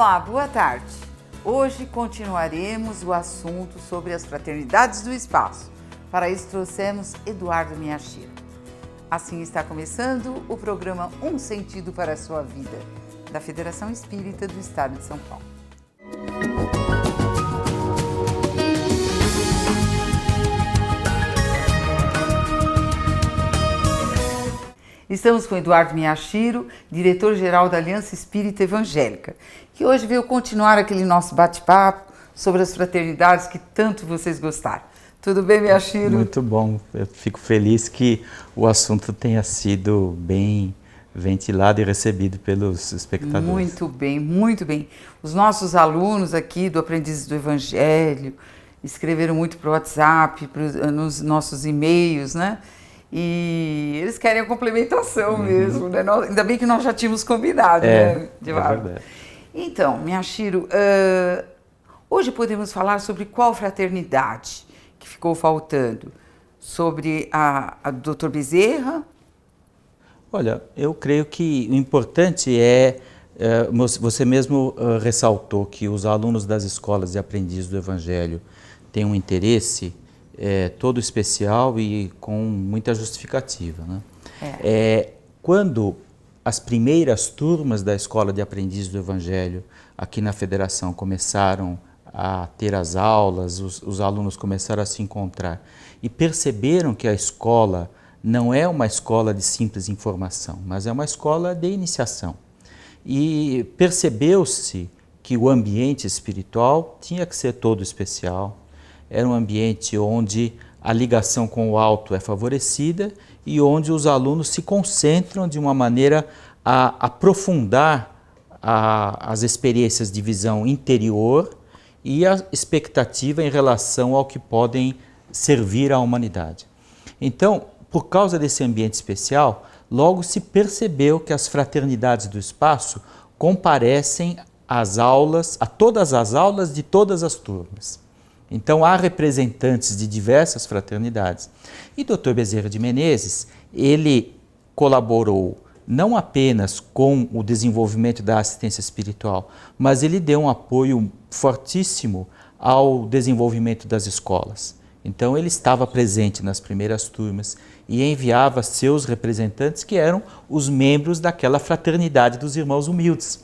Olá, boa tarde. Hoje continuaremos o assunto sobre as fraternidades do espaço. Para isso trouxemos Eduardo Miyashiro. Assim está começando o programa Um Sentido para a Sua Vida, da Federação Espírita do Estado de São Paulo. Estamos com Eduardo Miyashiro, diretor-geral da Aliança Espírita Evangélica, que hoje veio continuar aquele nosso bate-papo sobre as fraternidades que tanto vocês gostaram. Tudo bem, Miyashiro? Muito bom. Eu fico feliz que o assunto tenha sido bem ventilado e recebido pelos espectadores. Muito bem, muito bem. Os nossos alunos aqui do Aprendizes do Evangelho escreveram muito para o WhatsApp, nos nossos e-mails, né? E eles querem a complementação mesmo, né? Ainda bem que nós já tínhamos combinado, né? É verdade. Então, Miyashiro, hoje podemos falar sobre qual fraternidade que ficou faltando? Sobre a do Dr. Bezerra? Olha, eu creio que o importante você mesmo ressaltou que os alunos das escolas de aprendizes do Evangelho têm um interesse todo especial e com muita justificativa, né? Quando as primeiras turmas da Escola de Aprendizes do Evangelho aqui na Federação começaram a ter as aulas, os alunos começaram a se encontrar e perceberam que a escola não é uma escola de simples informação, mas é uma escola de iniciação. E percebeu-se que o ambiente espiritual tinha que ser todo especial. Era um ambiente onde a ligação com o alto é favorecida e onde os alunos se concentram de uma maneira a aprofundar as experiências de visão interior e a expectativa em relação ao que podem servir à humanidade. Então, por causa desse ambiente especial, logo se percebeu que as fraternidades do espaço comparecem às aulas, a todas as aulas de todas as turmas. Então, há representantes de diversas fraternidades. E Dr. Bezerra de Menezes, ele colaborou não apenas com o desenvolvimento da assistência espiritual, mas ele deu um apoio fortíssimo ao desenvolvimento das escolas. Então, ele estava presente nas primeiras turmas e enviava seus representantes, que eram os membros daquela fraternidade dos irmãos humildes,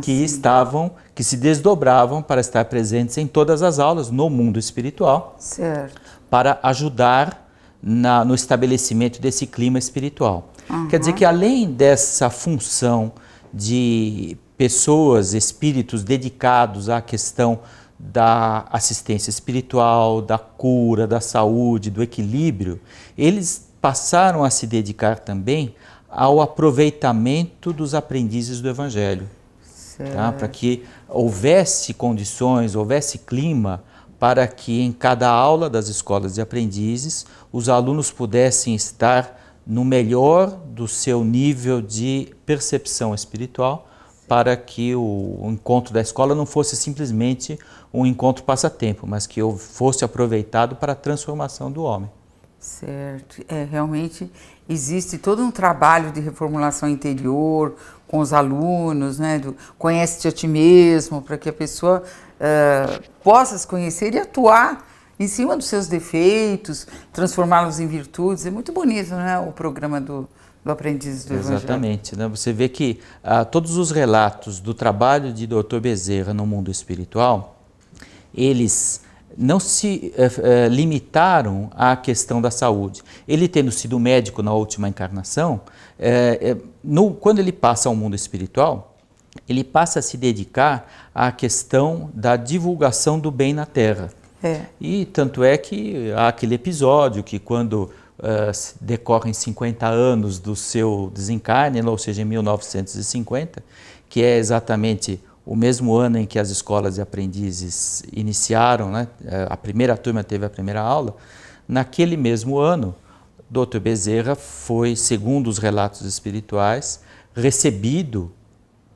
que se desdobravam para estar presentes em todas as aulas no mundo espiritual, certo, para ajudar no estabelecimento desse clima espiritual. Quer dizer que além dessa função de pessoas, espíritos dedicados à questão da assistência espiritual, da cura, da saúde, do equilíbrio, eles passaram a se dedicar também ao aproveitamento dos aprendizes do Evangelho, tá? Para que houvesse condições, houvesse clima para que em cada aula das escolas de aprendizes os alunos pudessem estar no melhor do seu nível de percepção espiritual, para que o encontro da escola não fosse simplesmente um encontro passatempo, mas que fosse aproveitado para a transformação do homem. Certo. Realmente existe todo um trabalho de reformulação interior com os alunos, né? Conhece-te a ti mesmo, para que a pessoa possa se conhecer e atuar em cima dos seus defeitos, transformá-los em virtudes. É muito bonito, né? O programa do Aprendizes do Evangelho. Exatamente, né? Você vê que todos os relatos do trabalho de Dr. Bezerra no mundo espiritual, eles não se limitaram à questão da saúde. Ele tendo sido médico na última encarnação, quando ele passa ao mundo espiritual, ele passa a se dedicar à questão da divulgação do bem na Terra. E tanto é que há aquele episódio que quando decorrem 50 anos do seu desencarne, ou seja, em 1950, que é exatamente o mesmo ano em que as escolas de aprendizes iniciaram, né? A primeira turma teve a primeira aula. Naquele mesmo ano, Dr. Bezerra foi, segundo os relatos espirituais, recebido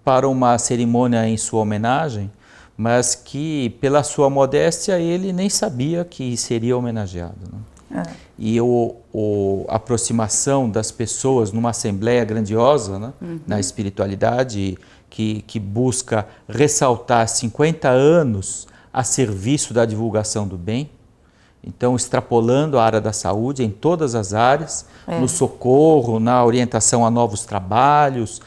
para uma cerimônia em sua homenagem, mas que, pela sua modéstia, ele nem sabia que seria homenageado, né? E a aproximação das pessoas numa assembleia grandiosa, né? Na espiritualidade que busca ressaltar 50 anos a serviço da divulgação do bem. Então, extrapolando a área da saúde em todas as áreas, no socorro, na orientação a novos trabalhos,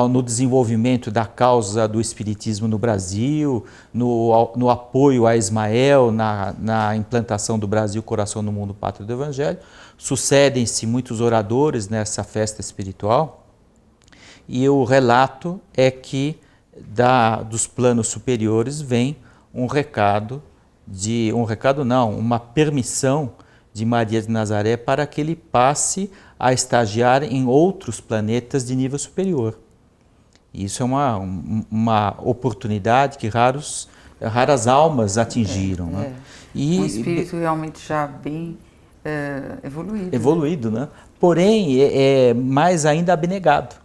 no desenvolvimento da causa do espiritismo no Brasil, no apoio a Ismael, na implantação do Brasil, coração do mundo, pátria do Evangelho. Sucedem-se muitos oradores nessa festa espiritual e o relato é que dos planos superiores vem uma permissão de Maria de Nazaré para que ele passe a estagiar em outros planetas de nível superior. Isso é uma oportunidade que raras almas atingiram. Né? E um espírito realmente já bem evoluído. Evoluído, né? Porém, é mais ainda abnegado,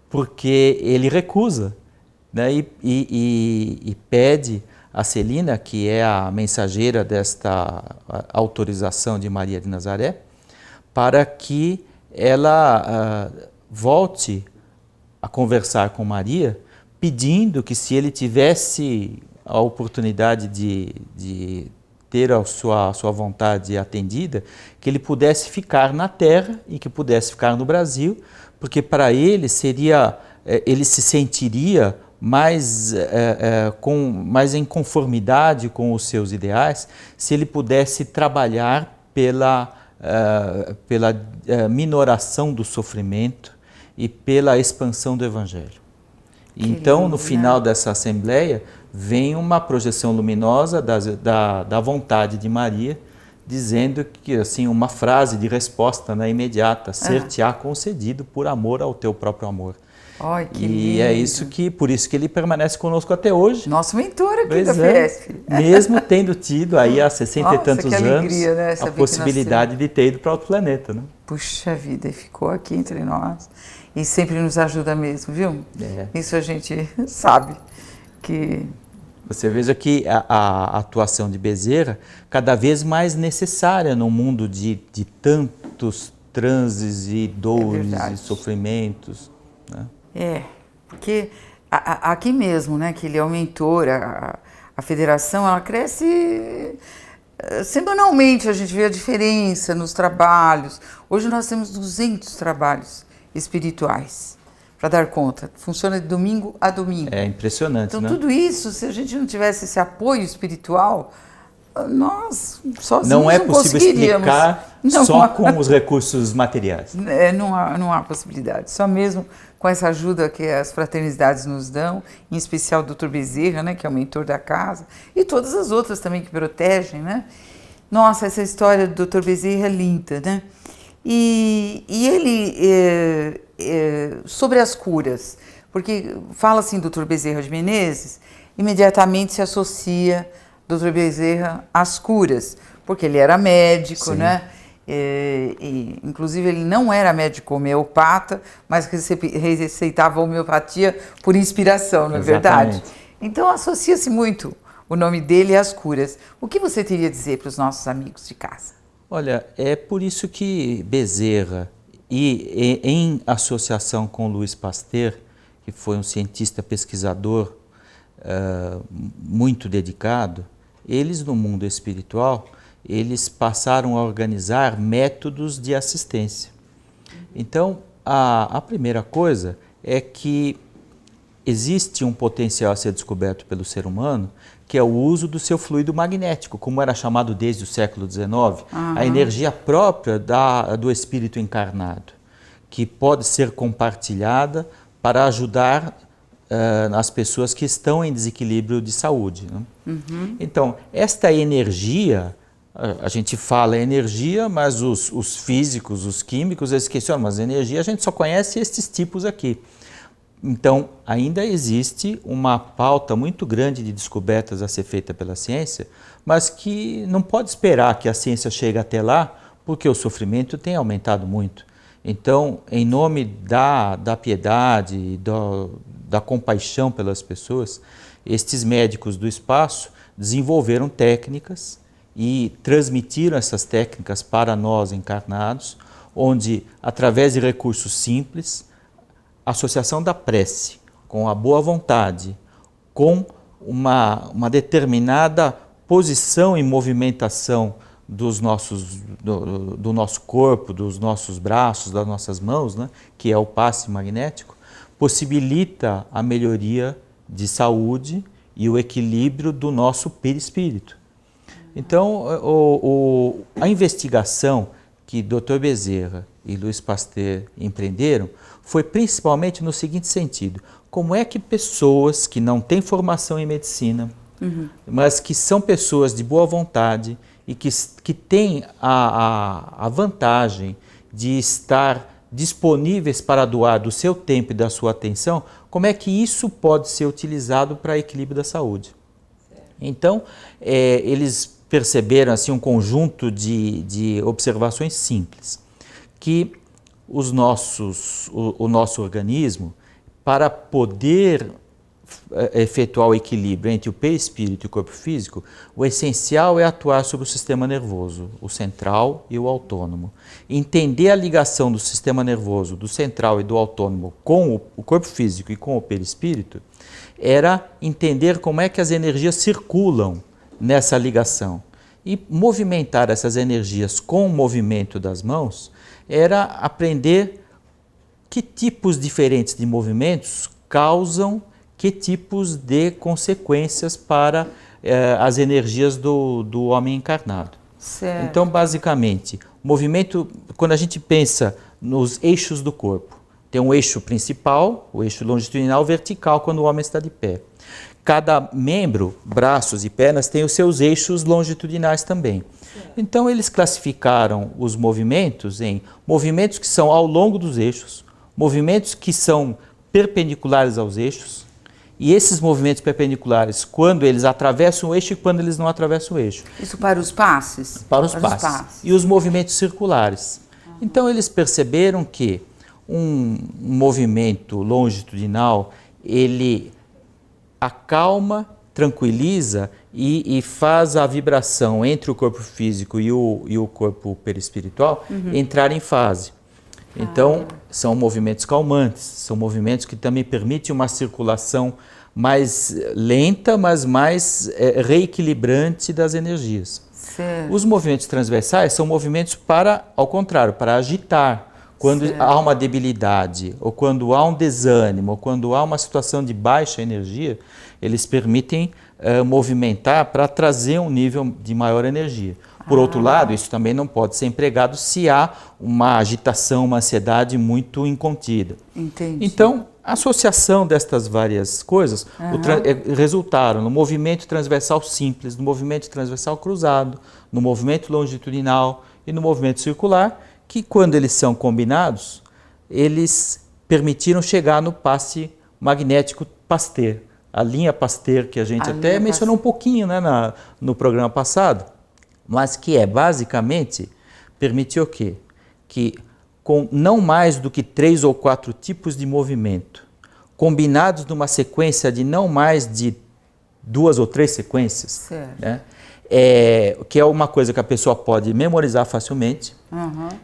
porque ele recusa, né? E pede a Celina, que é a mensageira desta autorização de Maria de Nazaré, para que ela volte a conversar com Maria, pedindo que, se ele tivesse a oportunidade de ter a sua vontade atendida, que ele pudesse ficar na Terra e que pudesse ficar no Brasil, porque para ele ele se sentiria mais em conformidade com os seus ideais, se ele pudesse trabalhar pela minoração do sofrimento e pela expansão do Evangelho. Então, no final dessa assembleia, vem uma projeção luminosa da vontade de Maria, dizendo que, assim, uma frase de resposta, né, imediata: ser-te-á concedido por amor ao teu próprio amor. Ai, que e lindo. É por isso que ele permanece conosco até hoje. Nosso mentor aqui da Fiesp. Mesmo tendo tido aí há 60 e tantos alegria, anos, né? a possibilidade de ter ido para outro planeta. Né? Puxa vida, e ficou aqui entre nós e sempre nos ajuda mesmo, viu? Isso a gente sabe que... Você veja que a atuação de Bezerra cada vez mais necessária no mundo de tantos transes e dores e sofrimentos. Né? Porque aqui mesmo, né, que ele é o mentor, a federação, ela cresce semanalmente, a gente vê a diferença nos trabalhos. Hoje nós temos 200 trabalhos espirituais para dar conta. Funciona de domingo a domingo. É impressionante, então, né? Tudo isso, se a gente não tivesse esse apoio espiritual, nós sozinhos não é possível explicar só com os recursos materiais. Não há possibilidade. Só mesmo com essa ajuda que as fraternidades nos dão, em especial o Dr. Bezerra, né, que é o mentor da casa, e todas as outras também que protegem, né? Nossa, essa história do Dr. Bezerra é linda, né? E ele, sobre as curas, porque fala assim, Dr. Bezerra de Menezes, imediatamente se associa Dr. Bezerra às curas, porque ele era médico, Sim. né? Inclusive ele não era médico homeopata, mas receitava homeopatia por inspiração, não é verdade? Então associa-se muito o nome dele às curas. O que você teria a dizer para os nossos amigos de casa? Olha, é por isso que Bezerra, e em associação com Louis Pasteur, que foi um cientista pesquisador muito dedicado, eles no mundo espiritual, eles passaram a organizar métodos de assistência. Então, a primeira coisa é que existe um potencial a ser descoberto pelo ser humano, que é o uso do seu fluido magnético, como era chamado desde o século XIX, a energia própria do espírito encarnado, que pode ser compartilhada para ajudar as pessoas que estão em desequilíbrio de saúde. Né? Então, esta energia, a gente fala energia, mas os físicos, os químicos, eles questionam, mas energia a gente só conhece estes tipos aqui. Então, ainda existe uma pauta muito grande de descobertas a ser feita pela ciência, mas que não pode esperar que a ciência chegue até lá, porque o sofrimento tem aumentado muito. Então, em nome da piedade, da compaixão pelas pessoas, estes médicos do espaço desenvolveram técnicas e transmitiram essas técnicas para nós encarnados, onde, através de recursos simples, a associação da prece, com a boa vontade, com uma determinada posição e movimentação do nosso corpo, dos nossos braços, das nossas mãos, né, que é o passe magnético, possibilita a melhoria de saúde e o equilíbrio do nosso perispírito. Então, a investigação que Dr. Bezerra e Louis Pasteur empreenderam foi principalmente no seguinte sentido: como é que pessoas que não têm formação em medicina, mas que são pessoas de boa vontade e que têm a vantagem de estar disponíveis para doar do seu tempo e da sua atenção, como é que isso pode ser utilizado para equilíbrio da saúde? Então, eles perceberam assim, um conjunto de observações simples, que o nosso organismo, para poder efetuar o equilíbrio entre o perispírito e o corpo físico, o essencial é atuar sobre o sistema nervoso, o central e o autônomo. Entender a ligação do sistema nervoso, do central e do autônomo com o corpo físico e com o perispírito, era entender como é que as energias circulam nessa ligação. E movimentar essas energias com o movimento das mãos era aprender que tipos diferentes de movimentos causam que tipos de consequências para as energias do homem encarnado. Certo. Então, basicamente, movimento, quando a gente pensa nos eixos do corpo, tem um eixo principal, o eixo longitudinal vertical, quando o homem está de pé. Cada membro, braços e pernas, tem os seus eixos longitudinais também. Então, eles classificaram os movimentos em movimentos que são ao longo dos eixos, movimentos que são perpendiculares aos eixos, e esses movimentos perpendiculares, quando eles atravessam o eixo e quando eles não atravessam o eixo. Isso para os passes? Para os passes. E os movimentos circulares. Então, eles perceberam que um movimento longitudinal, ele acalma, tranquiliza e faz a vibração entre o corpo físico e o corpo perispiritual entrar em fase. Então, são movimentos calmantes, são movimentos que também permitem uma circulação mais lenta, mas mais reequilibrante das energias. Certo. Os movimentos transversais são movimentos para, ao contrário, para agitar. Quando há uma debilidade, ou quando há um desânimo, ou quando há uma situação de baixa energia, eles permitem movimentar para trazer um nível de maior energia. Por outro lado, isso também não pode ser empregado se há uma agitação, uma ansiedade muito incontida. Entendi. Então, a associação destas várias coisas resultaram no movimento transversal simples, no movimento transversal cruzado, no movimento longitudinal e no movimento circular, que quando eles são combinados, eles permitiram chegar no passe magnético Pasteur. A linha Pasteur, que a gente até mencionou um pouquinho, né, no programa passado, mas que basicamente, permitiu o quê? Que com não mais do que 3 ou 4 tipos de movimento, combinados numa sequência de não mais de 2 ou 3 sequências, né? Que é uma coisa que a pessoa pode memorizar facilmente,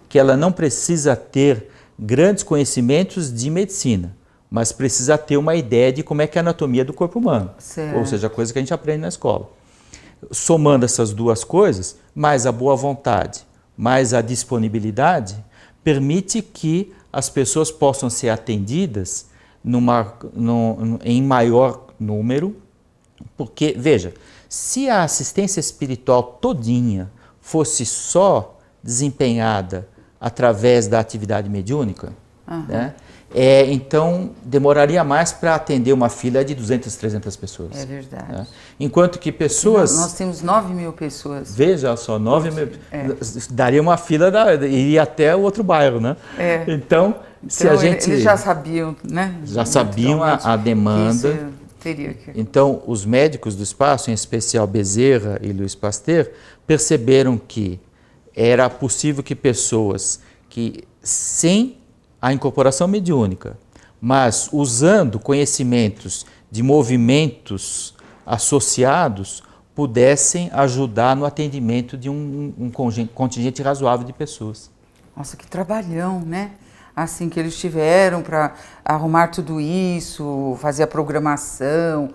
que ela não precisa ter grandes conhecimentos de medicina, mas precisa ter uma ideia de como é que é a anatomia do corpo humano, ou seja, a coisa que a gente aprende na escola. Somando essas duas coisas, mais a boa vontade, mais a disponibilidade, permite que as pessoas possam ser atendidas em maior número, porque, veja, se a assistência espiritual todinha fosse só desempenhada através da atividade mediúnica, né, então demoraria mais para atender uma fila de 200, 300 pessoas. É verdade. Né? Enquanto que pessoas... Nós temos 9.000 pessoas. Veja só, 9.000... Daria uma fila, iria até o outro bairro, né? Então, se a gente... Eles já sabiam, né? Já sabiam a demanda. Teria que... Então, os médicos do espaço, em especial Bezerra e Louis Pasteur, perceberam que era possível que pessoas que, sem a incorporação mediúnica, mas usando conhecimentos de movimentos associados, pudessem ajudar no atendimento de um contingente razoável de pessoas. Nossa, que trabalhão, né? assim que eles tiveram para arrumar tudo isso, fazer a programação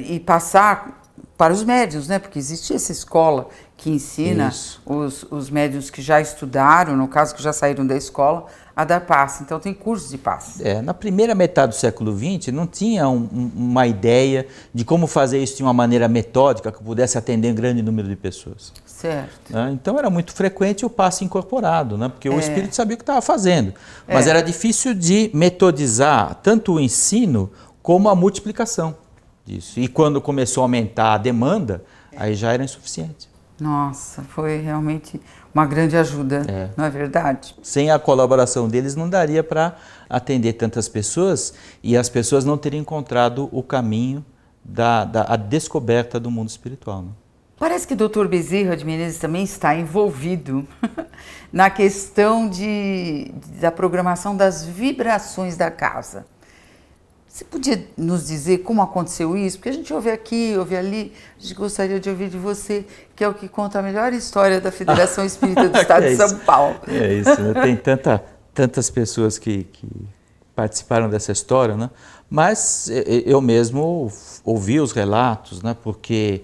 e passar para os médiuns, né? Porque existe essa escola que ensina os médiuns que já estudaram, no caso que já saíram da escola, a dar passe. Então tem cursos de passe. Na primeira metade do século XX não tinha uma ideia de como fazer isso de uma maneira metódica que pudesse atender um grande número de pessoas. Certo. Então era muito frequente o passe incorporado, né? Porque o espírito sabia o que estava fazendo. Mas era difícil de metodizar tanto o ensino como a multiplicação disso. E quando começou a aumentar a demanda, aí já era insuficiente. Nossa, foi realmente uma grande ajuda, não é verdade? Sem a colaboração deles não daria para atender tantas pessoas e as pessoas não teriam encontrado o caminho da descoberta do mundo espiritual. Né? Parece que o Dr. Bezerra de Menezes também está envolvido na questão da programação das vibrações da casa. Você podia nos dizer como aconteceu isso? Porque a gente ouve aqui, ouve ali, a gente gostaria de ouvir de você, que é o que conta a melhor história da Federação Espírita do Estado de São Paulo. É isso, né? Tem tantas pessoas que participaram dessa história, né? Mas eu mesmo ouvi os relatos, né? Porque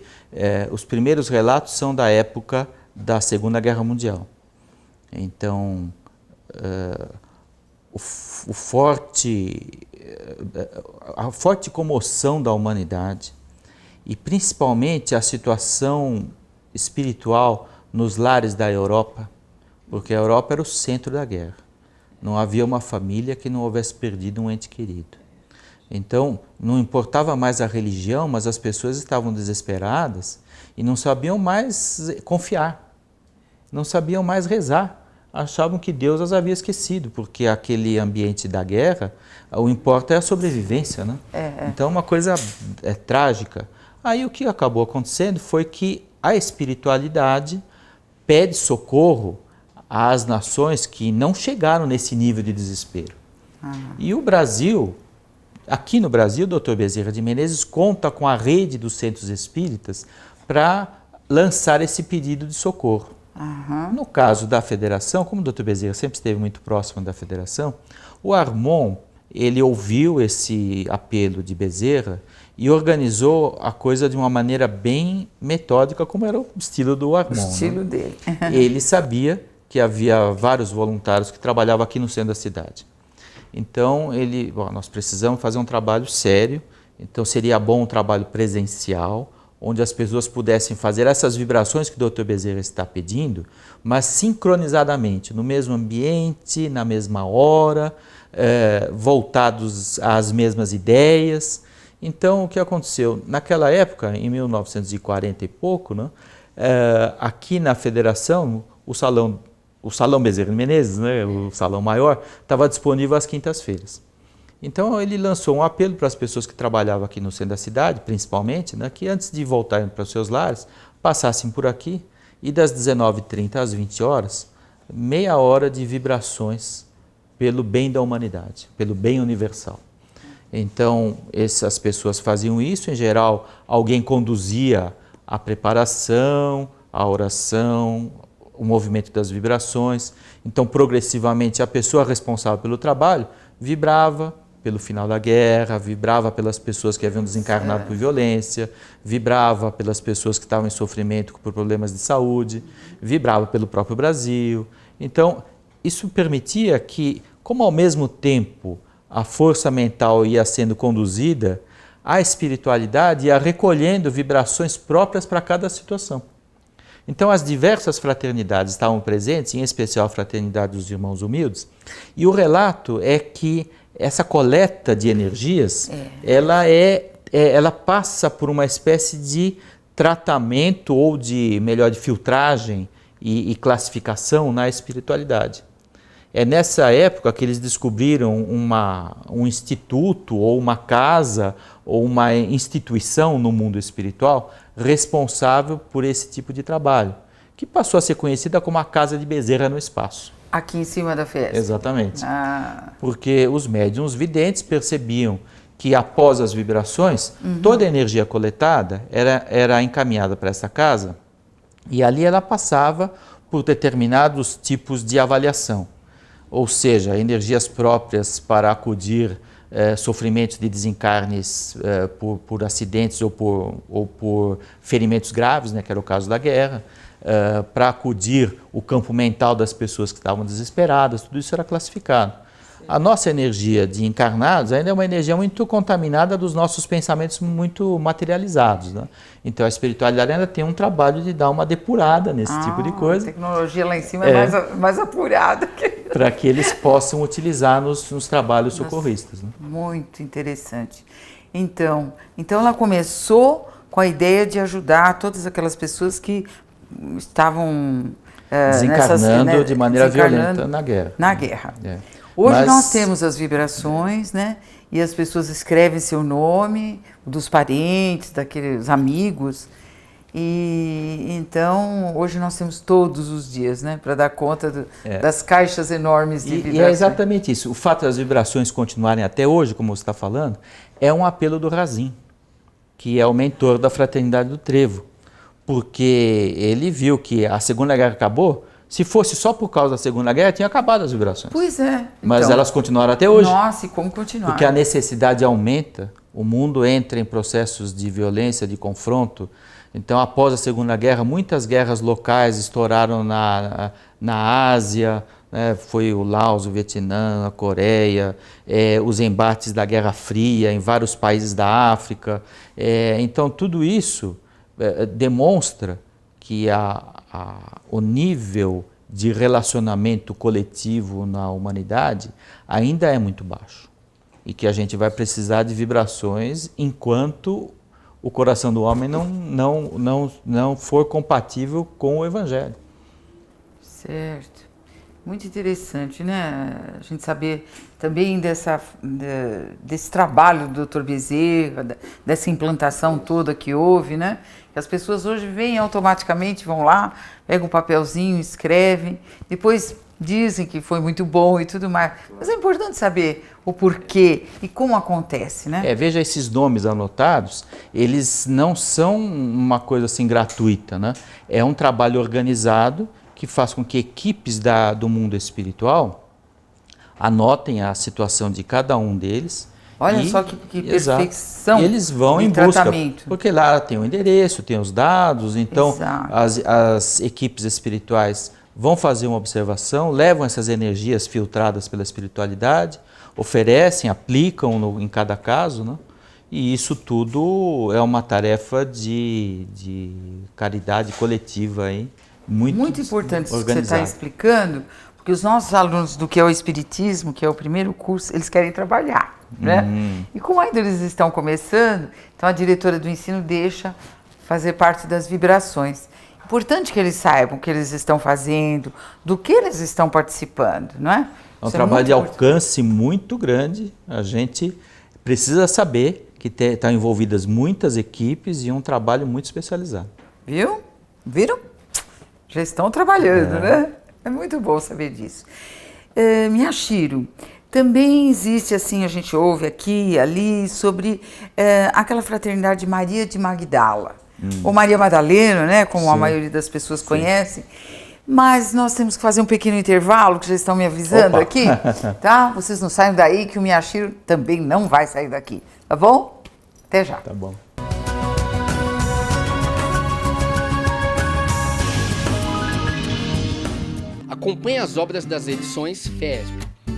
os primeiros relatos são da época da Segunda Guerra Mundial. Então, a forte comoção da humanidade e principalmente a situação espiritual nos lares da Europa, porque a Europa era o centro da guerra. Não havia uma família que não houvesse perdido um ente querido. Então, não importava mais a religião, mas as pessoas estavam desesperadas e não sabiam mais confiar, não sabiam mais rezar. Achavam que Deus as havia esquecido, porque aquele ambiente da guerra, o importa é a sobrevivência, né? Então, uma coisa trágica. Aí o que acabou acontecendo foi que a espiritualidade pede socorro às nações que não chegaram nesse nível de desespero. E o Brasil, aqui no Brasil, o Dr. Bezerra de Menezes conta com a rede dos centros espíritas para lançar esse pedido de socorro. No caso da federação, como o Dr. Bezerra sempre esteve muito próximo da federação, o Armon, ele ouviu esse apelo de Bezerra e organizou a coisa de uma maneira bem metódica, como era o estilo do Armon. O estilo dele. Ele sabia que havia vários voluntários que trabalhavam aqui no centro da cidade. Então, nós precisamos fazer um trabalho sério, então seria bom um trabalho presencial, onde as pessoas pudessem fazer essas vibrações que o Dr. Bezerra está pedindo, mas sincronizadamente, no mesmo ambiente, na mesma hora, voltados às mesmas ideias. Então, o que aconteceu? Naquela época, em 1940 e pouco, né, aqui na Federação, o Salão Bezerra de Menezes, né, o salão maior, estava disponível às quintas-feiras. Então ele lançou um apelo para as pessoas que trabalhavam aqui no centro da cidade, principalmente, né, que antes de voltarem para os seus lares, passassem por aqui e das 19h30 às 20 horas, meia hora de vibrações pelo bem da humanidade, pelo bem universal. Então essas pessoas faziam isso, em geral alguém conduzia a preparação, a oração, o movimento das vibrações. Então progressivamente a pessoa responsável pelo trabalho vibrava pelo final da guerra, vibrava pelas pessoas que haviam desencarnado por violência, vibrava pelas pessoas que estavam em sofrimento por problemas de saúde, vibrava pelo próprio Brasil. Então, isso permitia que, como ao mesmo tempo a força mental ia sendo conduzida, a espiritualidade ia recolhendo vibrações próprias para cada situação. Então, as diversas fraternidades estavam presentes, em especial a Fraternidade dos Irmãos Humildes, e o relato é que essa coleta de energias, ela passa por uma espécie de tratamento ou de filtragem e classificação na espiritualidade. É nessa época que eles descobriram um instituto ou uma casa ou uma instituição no mundo espiritual responsável por esse tipo de trabalho, que passou a ser conhecida como a Casa de Bezerra no Espaço. Aqui em cima da festa. Exatamente. Porque os médiuns videntes percebiam que após as vibrações, toda a energia coletada era encaminhada para essa casa e ali ela passava por determinados tipos de avaliação. ou seja, energias próprias para acudir sofrimentos de desencarnes por acidentes ou por ferimentos graves, né, que era o caso da guerra, para acudir o campo mental das pessoas que estavam desesperadas, tudo isso era classificado. A nossa energia de encarnados ainda é uma energia muito contaminada dos nossos pensamentos muito materializados, né? Então a espiritualidade ainda tem um trabalho de dar uma depurada nesse tipo de coisa. A tecnologia lá em cima é mais apurada. Para que eles possam utilizar nos trabalhos socorristas. Né? Muito interessante. Então ela começou com a ideia de ajudar todas aquelas pessoas que estavam desencarnando de maneira violenta na guerra. Na guerra. Hoje nós temos as vibrações, né? E as pessoas escrevem seu nome, dos parentes, daqueles amigos. E então hoje nós temos todos os dias, né? Para dar conta das caixas enormes de vibrações. E é exatamente isso. O fato das vibrações continuarem até hoje, como você está falando, é um apelo do Razin, que é o mentor da Fraternidade do Trevo. Porque ele viu que a Segunda Guerra acabou. Se fosse só por causa da Segunda Guerra, tinha acabado as vibrações. Pois é. Mas então, elas continuaram até hoje. Nossa, e como continuar? Porque a necessidade aumenta, o mundo entra em processos de violência, de confronto. Então, após a Segunda Guerra, muitas guerras locais estouraram na Ásia, né? Foi o Laos, o Vietnã, a Coreia, os embates da Guerra Fria em vários países da África. Então, tudo isso demonstra que o nível de relacionamento coletivo na humanidade ainda é muito baixo e que a gente vai precisar de vibrações enquanto o coração do homem não for compatível com o Evangelho. Certo. Muito interessante, né? A gente saber também desse trabalho do Dr. Bezerra, dessa implantação toda que houve, né? Que as pessoas hoje vêm automaticamente, vão lá, pegam um papelzinho, escrevem, depois dizem que foi muito bom e tudo mais. Mas é importante saber o porquê e como acontece, né? Veja, esses nomes anotados, eles não são uma coisa assim gratuita, né? É um trabalho organizado que faz com que equipes do mundo espiritual anotem a situação de cada um deles. Olha só que perfeição. E eles vão em busca, porque lá tem o endereço, tem os dados, então as equipes espirituais vão fazer uma observação, levam essas energias filtradas pela espiritualidade, oferecem, aplicam em cada caso, né? E isso tudo é uma tarefa de caridade coletiva aí. Muito importante isso que você está explicando, porque os nossos alunos do que é o Espiritismo, que é o primeiro curso, eles querem trabalhar, né? E como ainda eles estão começando, então a diretora do ensino deixa fazer parte das vibrações. Importante que eles saibam o que eles estão fazendo, do que eles estão participando, não é? É um trabalho de alcance muito grande, a gente precisa saber que estão envolvidas muitas equipes e um trabalho muito especializado. Viu? Viram? Já estão trabalhando, né? É muito bom saber disso. Miyashiro, também existe, assim, a gente ouve aqui e ali sobre aquela fraternidade de Maria de Magdala, ou Maria Madalena, né? Como a maioria das pessoas conhece. Mas nós temos que fazer um pequeno intervalo, que já estão me avisando aqui, tá? Vocês não saiam daí, que o Miyashiro também não vai sair daqui, tá bom? Até já. Tá bom. Acompanhe as obras das edições FESP.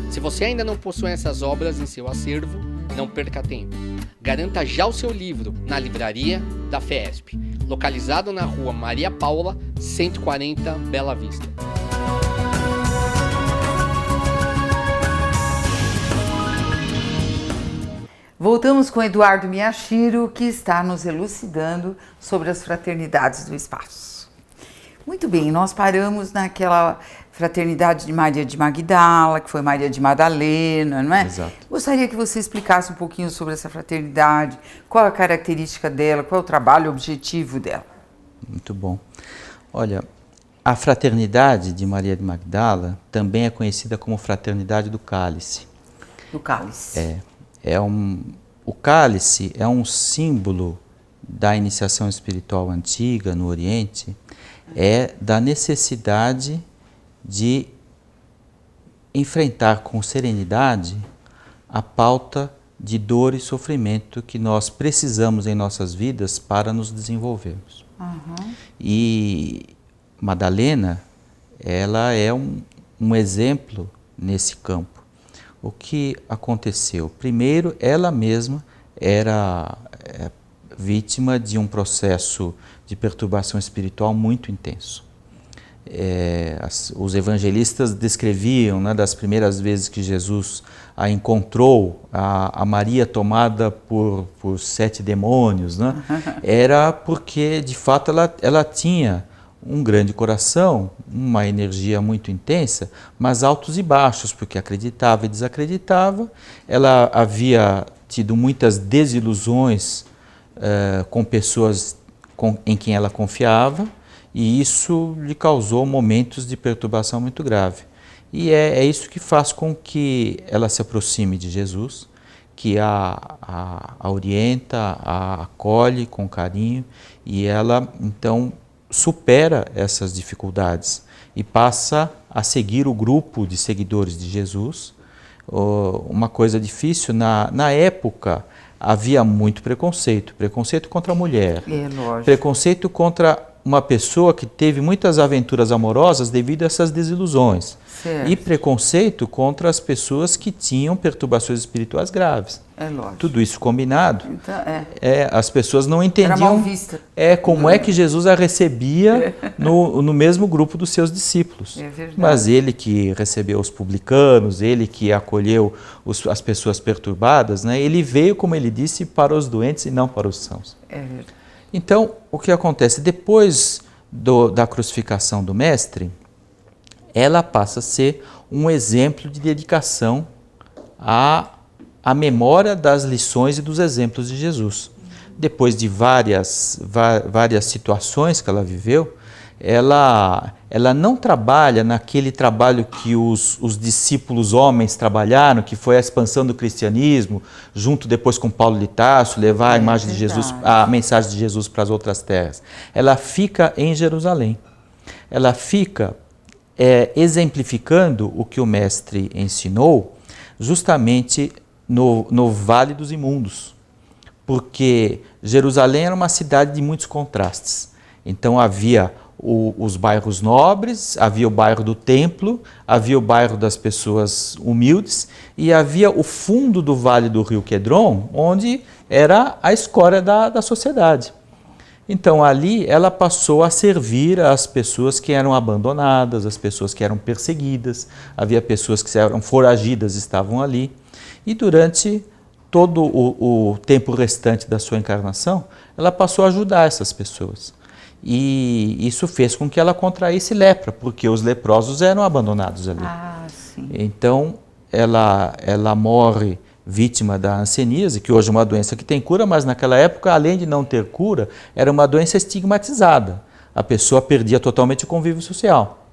Se você ainda não possui essas obras em seu acervo, não perca tempo. Garanta já o seu livro na livraria da FESP, localizado na rua Maria Paula, 140, Bela Vista. Voltamos com Eduardo Miyashiro, que está nos elucidando sobre as fraternidades do espaço. Muito bem, nós paramos naquela fraternidade de Maria de Magdala, que foi Maria de Madalena, não é? Exato. Gostaria que você explicasse um pouquinho sobre essa fraternidade, qual a característica dela, qual é o trabalho, o objetivo dela. Muito bom. Olha, a fraternidade de Maria de Magdala também é conhecida como Fraternidade do Cálice. Do Cálice. O cálice é um símbolo da iniciação espiritual antiga no Oriente, da necessidade de enfrentar com serenidade a pauta de dor e sofrimento que nós precisamos em nossas vidas para nos desenvolvermos. E Madalena, ela é um exemplo nesse campo. O que aconteceu? Primeiro, ela mesma era vítima de um processo de perturbação espiritual muito intenso. Os evangelistas descreviam, né, das primeiras vezes que Jesus a encontrou, a Maria tomada por 7 demônios, né, era porque, de fato, ela tinha um grande coração, uma energia muito intensa, mas altos e baixos, porque acreditava e desacreditava. Ela havia tido muitas desilusões com pessoas em quem ela confiava, e isso lhe causou momentos de perturbação muito grave. E é isso que faz com que ela se aproxime de Jesus, que a orienta, a acolhe com carinho, e ela então supera essas dificuldades e passa a seguir o grupo de seguidores de Jesus. Uma coisa difícil, na época havia muito preconceito contra a mulher, preconceito contra uma pessoa que teve muitas aventuras amorosas devido a essas desilusões. Certo. E preconceito contra as pessoas que tinham perturbações espirituais graves. Tudo isso combinado, então, as pessoas não entendiam era mal vista. Como é que Jesus a recebia no mesmo grupo dos seus discípulos. É verdade. Mas ele que recebeu os publicanos, ele que acolheu as pessoas perturbadas, né, ele veio, como ele disse, para os doentes e não para os sãos. É verdade. Então, o que acontece? Depois da crucificação do Mestre, ela passa a ser um exemplo de dedicação à memória das lições e dos exemplos de Jesus. Depois de várias situações que ela viveu, ela não trabalha naquele trabalho que os discípulos homens trabalharam, que foi a expansão do cristianismo, junto depois com Paulo de Tarso, levar a imagem de Jesus, a mensagem de Jesus para as outras terras. Ela fica em Jerusalém. Ela fica exemplificando o que o Mestre ensinou justamente no Vale dos Imundos, porque Jerusalém era uma cidade de muitos contrastes. Então havia os bairros nobres, havia o bairro do templo, havia o bairro das pessoas humildes e havia o fundo do vale do rio Quedron, onde era a escória da sociedade. Então ali ela passou a servir as pessoas que eram abandonadas, as pessoas que eram perseguidas, havia pessoas que eram foragidas, estavam ali. E durante todo o tempo restante da sua encarnação, ela passou a ajudar essas pessoas. E isso fez com que ela contraísse lepra, porque os leprosos eram abandonados ali. Sim. Então, ela morre vítima da hanseníase, que hoje é uma doença que tem cura, mas naquela época, além de não ter cura, era uma doença estigmatizada. A pessoa perdia totalmente o convívio social.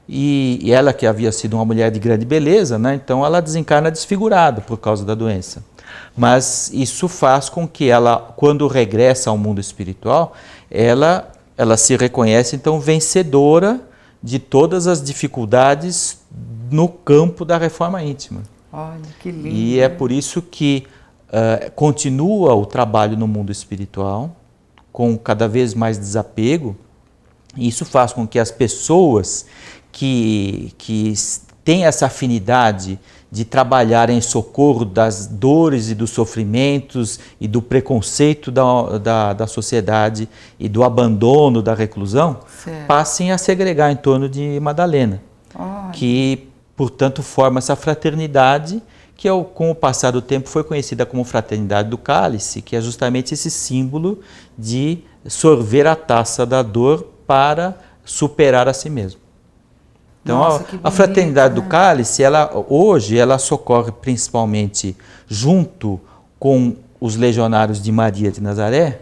E ela, que havia sido uma mulher de grande beleza, né, então ela desencarna desfigurada por causa da doença. Mas isso faz com que ela, quando regressa ao mundo espiritual, ela se reconhece então vencedora de todas as dificuldades no campo da reforma íntima. Olha, que lindo. E é por isso que continua o trabalho no mundo espiritual, com cada vez mais desapego, e isso faz com que as pessoas que têm essa afinidade de trabalhar em socorro das dores e dos sofrimentos e do preconceito da sociedade e do abandono, da reclusão, passem a segregar em torno de Madalena, que, portanto, forma essa fraternidade que, com o passar do tempo, foi conhecida como Fraternidade do Cálice, que é justamente esse símbolo de sorver a taça da dor para superar a si mesmo. Então, Nossa, a Fraternidade do Cálice, hoje, ela socorre principalmente junto com os legionários de Maria de Nazaré,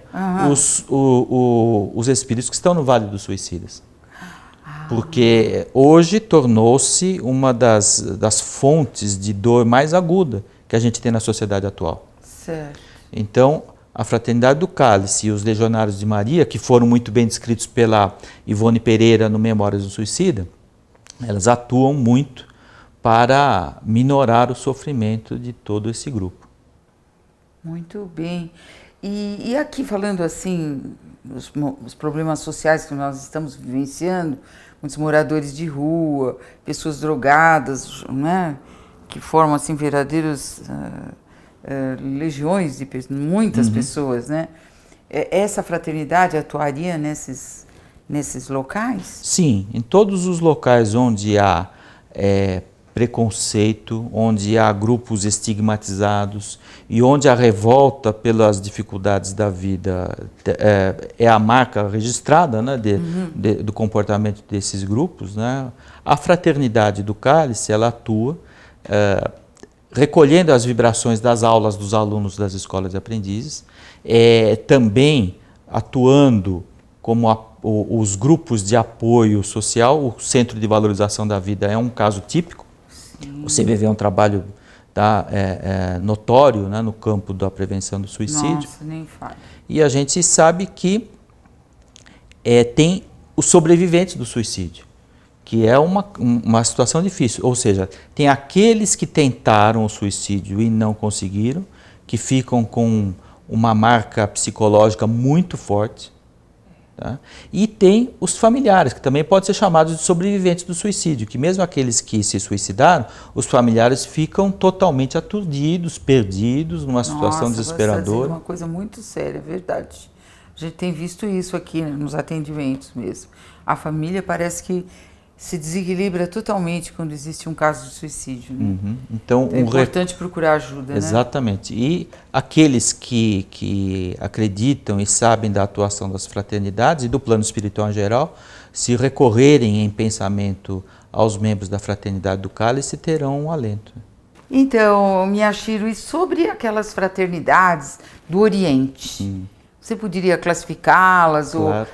os espíritos que estão no Vale dos Suicidas. Porque hoje tornou-se uma das fontes de dor mais aguda que a gente tem na sociedade atual. Certo. Então, a Fraternidade do Cálice e os Legionários de Maria, que foram muito bem descritos pela Ivone Pereira no Memórias do Suicida, elas atuam muito para minorar o sofrimento de todo esse grupo. Muito bem. E aqui falando assim, os problemas sociais que nós estamos vivenciando, muitos moradores de rua, pessoas drogadas, né, que formam assim verdadeiros legiões de muitas pessoas, né? Essa fraternidade atuaria nesses locais? Sim, em todos os locais onde há preconceito, onde há grupos estigmatizados e onde a revolta pelas dificuldades da vida é a marca registrada, né, do comportamento desses grupos, né, a fraternidade do Cálice, ela atua recolhendo as vibrações das aulas dos alunos das escolas de aprendizes, também atuando como os grupos de apoio social. O Centro de Valorização da Vida é um caso típico. O CVV é um trabalho notório, né, no campo da prevenção do suicídio. Nossa, nem fala. E a gente sabe que tem os sobreviventes do suicídio, que é uma situação difícil. Ou seja, tem aqueles que tentaram o suicídio e não conseguiram, que ficam com uma marca psicológica muito forte. Tá? E tem os familiares, que também podem ser chamados de sobreviventes do suicídio, que mesmo aqueles que se suicidaram, os familiares ficam totalmente aturdidos, perdidos, numa situação desesperadora. Uma coisa muito séria, é verdade. A gente tem visto isso aqui, né, nos atendimentos mesmo. A família parece que se desequilibra totalmente quando existe um caso de suicídio. Né? Então, é importante procurar ajuda. Exatamente. Né? E aqueles que acreditam e sabem da atuação das fraternidades e do plano espiritual em geral, se recorrerem em pensamento aos membros da fraternidade do Cálice, terão um alento. Então, Miyashiro, e sobre aquelas fraternidades do Oriente? Você poderia classificá-las? Claro.